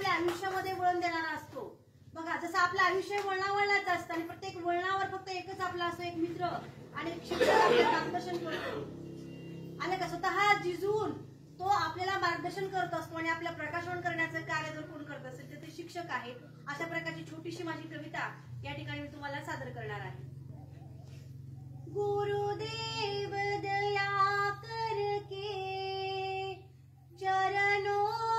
आपल्या आयुष्यामध्ये वळण देणारा असतो. बघा जसं आपलं आयुष्य वळणावळणाच असतं आणि प्रत्येक वळणावर फक्त एकच आपला असतो, एक मित्र आणि एक शिक्षक आपल्याला मार्गदर्शन करतो. आणि का स्वतः जिजून तो आपल्याला मार्गदर्शन करत असतो आणि आपलं प्रकाशन करण्याचं कार्य जर कोण करत असेल तर ते शिक्षक आहेत. अशा प्रकारची छोटीशी माझी कविता या ठिकाणी मी तुम्हाला सादर करणार आहे. गुरुदेव दया करके चरणों